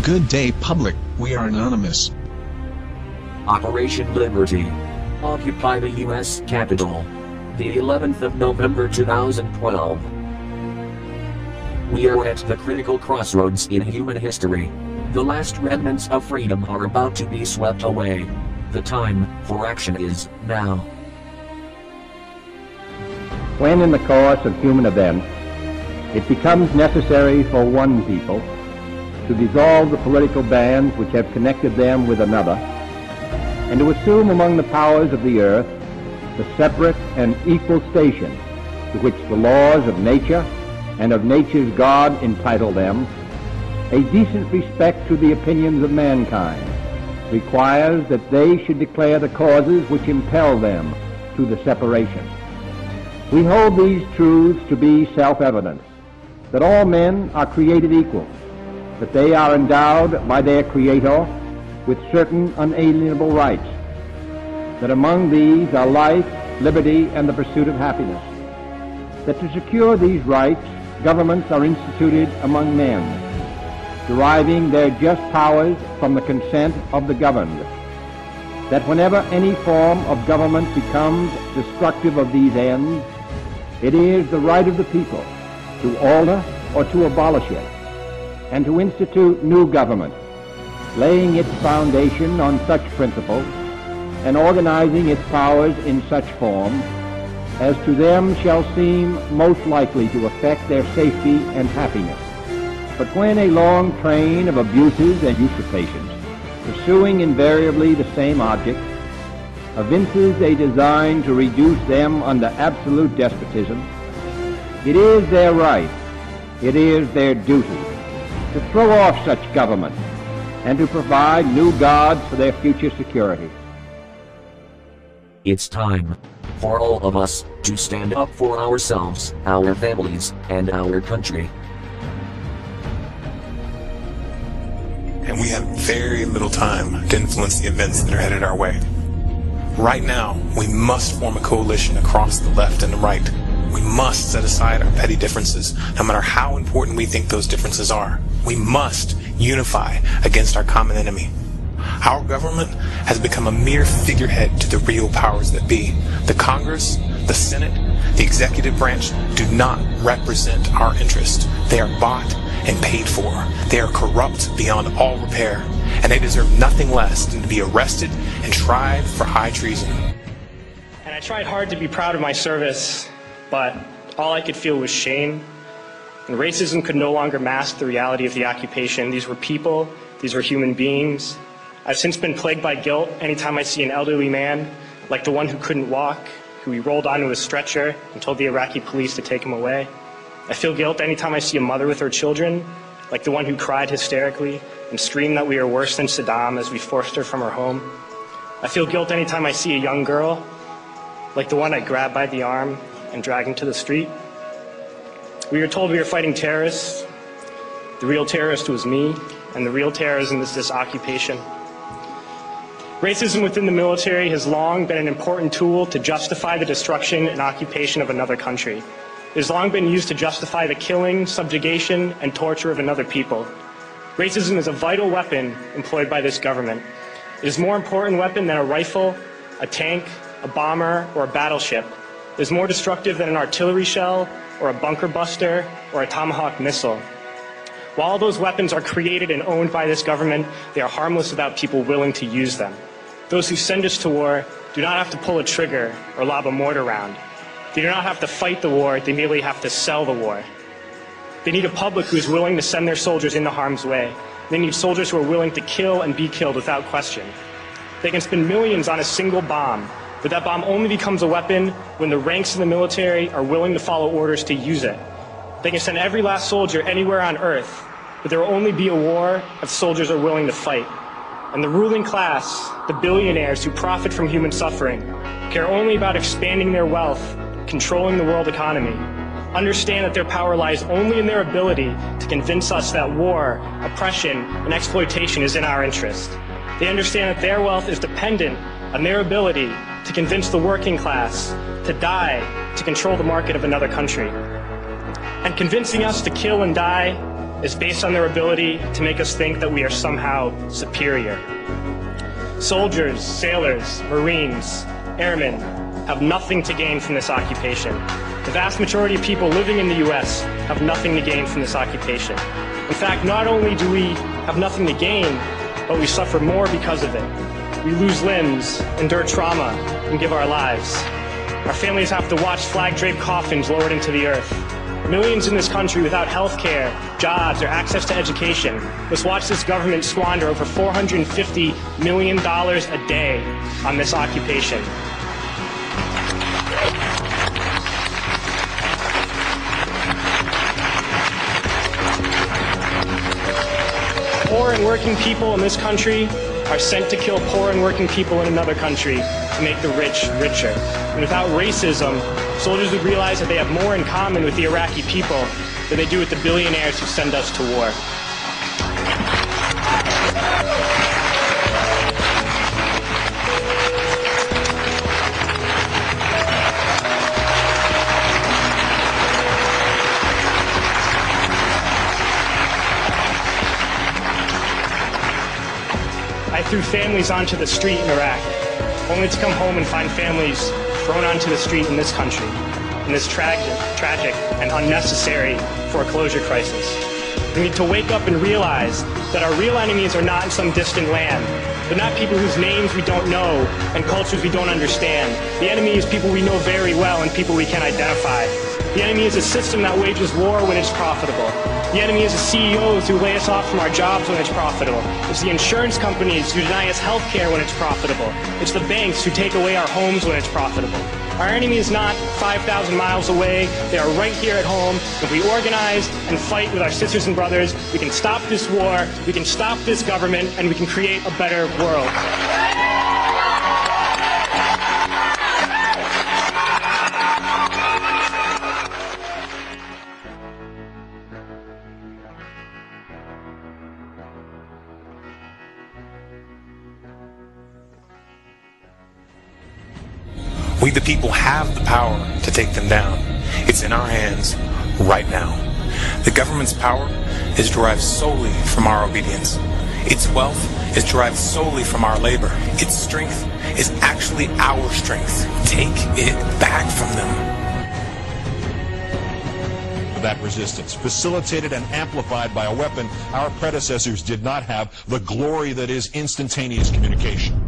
Good day, public. We are anonymous. Operation Liberty. Occupy the U.S. Capitol. The 11th of November 2012. We are at the critical crossroads in human history. The last remnants of freedom are about to be swept away. The time for action is now. When in the course of human events it becomes necessary for one people to dissolve the political bands which have connected them with another, and to assume among the powers of the earth the separate and equal station to which the laws of nature and of nature's God entitle them, a decent respect to the opinions of mankind requires that they should declare the causes which impel them to the separation. We hold these truths to be self-evident, that all men are created equal, that they are endowed by their Creator with certain unalienable rights, that among these are life, liberty, and the pursuit of happiness, that to secure these rights, governments are instituted among men, deriving their just powers from the consent of the governed, that whenever any form of government becomes destructive of these ends, it is the right of the people to alter or to abolish it, and to institute new government, laying its foundation on such principles and organizing its powers in such form as to them shall seem most likely to affect their safety and happiness. But when a long train of abuses and usurpations, pursuing invariably the same object, evinces a design to reduce them under absolute despotism, it is their right, it is their duty to throw off such government and to provide new gods for their future security. It's time for all of us to stand up for ourselves, our families, and our country. And we have very little time to influence the events that are headed our way. Right now, we must form a coalition across the left and the right. We must set aside our petty differences, no matter how important we think those differences are. We must unify against our common enemy. Our government has become a mere figurehead to the real powers that be. The Congress, the Senate, the executive branch do not represent our interest. They are bought and paid for. They are corrupt beyond all repair, and they deserve nothing less than to be arrested and tried for high treason. And I tried hard to be proud of my service, but all I could feel was shame. And racism could no longer mask the reality of the occupation. These were people, these were human beings. I've since been plagued by guilt anytime I see an elderly man, like the one who couldn't walk, who we rolled onto a stretcher and told the Iraqi police to take him away. I feel guilt anytime I see a mother with her children, like the one who cried hysterically and screamed that we are worse than Saddam as we forced her from her home. I feel guilt anytime I see a young girl, like the one I grabbed by the arm and dragged into the street. We were told we were fighting terrorists. The real terrorist was me, and the real terrorism is this occupation. Racism within the military has long been an important tool to justify the destruction and occupation of another country. It has long been used to justify the killing, subjugation, and torture of another people. Racism is a vital weapon employed by this government. It is a more important weapon than a rifle, a tank, a bomber, or a battleship. It is more destructive than an artillery shell, or a bunker buster, or a Tomahawk missile. While all those weapons are created and owned by this government, they are harmless without people willing to use them. Those who send us to war do not have to pull a trigger or lob a mortar round. They do not have to fight the war, they merely have to sell the war. They need a public who is willing to send their soldiers into harm's way. They need soldiers who are willing to kill and be killed without question. They can spend millions on a single bomb, but that bomb only becomes a weapon when the ranks in the military are willing to follow orders to use it. They can send every last soldier anywhere on earth, but there will only be a war if soldiers are willing to fight. And the ruling class, the billionaires who profit from human suffering, care only about expanding their wealth, controlling the world economy, understand that their power lies only in their ability to convince us that war, oppression, and exploitation is in our interest. They understand that their wealth is dependent on their ability to convince the working class to die to control the market of another country. And convincing us to kill and die is based on their ability to make us think that we are somehow superior. Soldiers, sailors, Marines, airmen have nothing to gain from this occupation. The vast majority of people living in the U.S. have nothing to gain from this occupation. In fact, not only do we have nothing to gain, but we suffer more because of it. We lose limbs, endure trauma, and give our lives. Our families have to watch flag-draped coffins lowered into the earth. Millions in this country without health care, jobs, or access to education must watch this government squander over $450 million a day on this occupation. Poor and working people in this country are sent to kill poor and working people in another country to make the rich richer. And without racism, soldiers would realize that they have more in common with the Iraqi people than they do with the billionaires who send us to war. I threw families onto the street in Iraq, only to come home and find families thrown onto the street in this country, in this tragic and unnecessary foreclosure crisis. We need to wake up and realize that our real enemies are not in some distant land. They're not people whose names we don't know and cultures we don't understand. The enemy is people we know very well and people we can identify. The enemy is a system that wages war when it's profitable. The enemy is the CEOs who lay us off from our jobs when it's profitable. It's the insurance companies who deny us health care when it's profitable. It's the banks who take away our homes when it's profitable. Our enemy is not 5,000 miles away. They are right here at home. If we organize and fight with our sisters and brothers, we can stop this war, we can stop this government, and we can create a better world. We the people have the power to take them down. It's in our hands right now. The government's power is derived solely from our obedience. Its wealth is derived solely from our labor. Its strength is actually our strength. Take it back from them. That resistance, facilitated and amplified by a weapon our predecessors did not have, the glory that is instantaneous communication.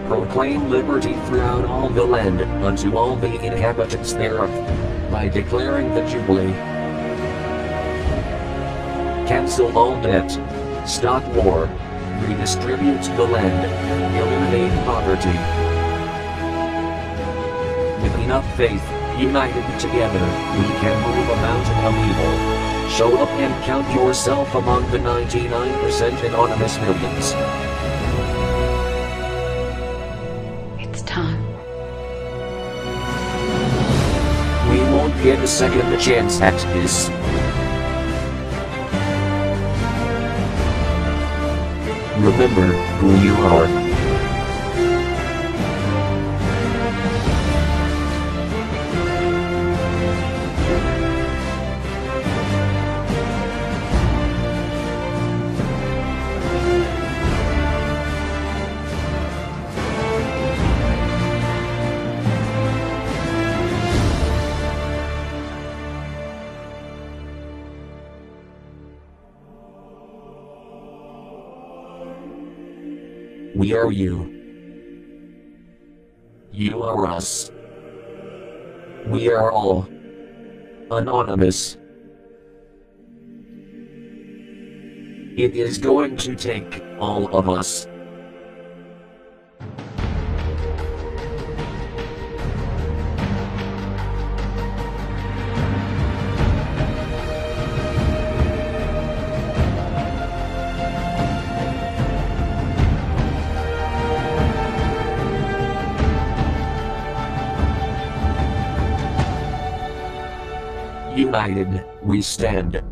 Proclaim liberty throughout all the land, unto all the inhabitants thereof, by declaring the Jubilee. Cancel all debt, stop war, redistribute the land, eliminate poverty. With enough faith, united together, we can move a mountain of evil. Show up and count yourself among the 99% anonymous millions. It's time. We won't get a second chance at this. Remember who you are. We are you. You are us. We are all anonymous. It is going to take all of us. United, we stand.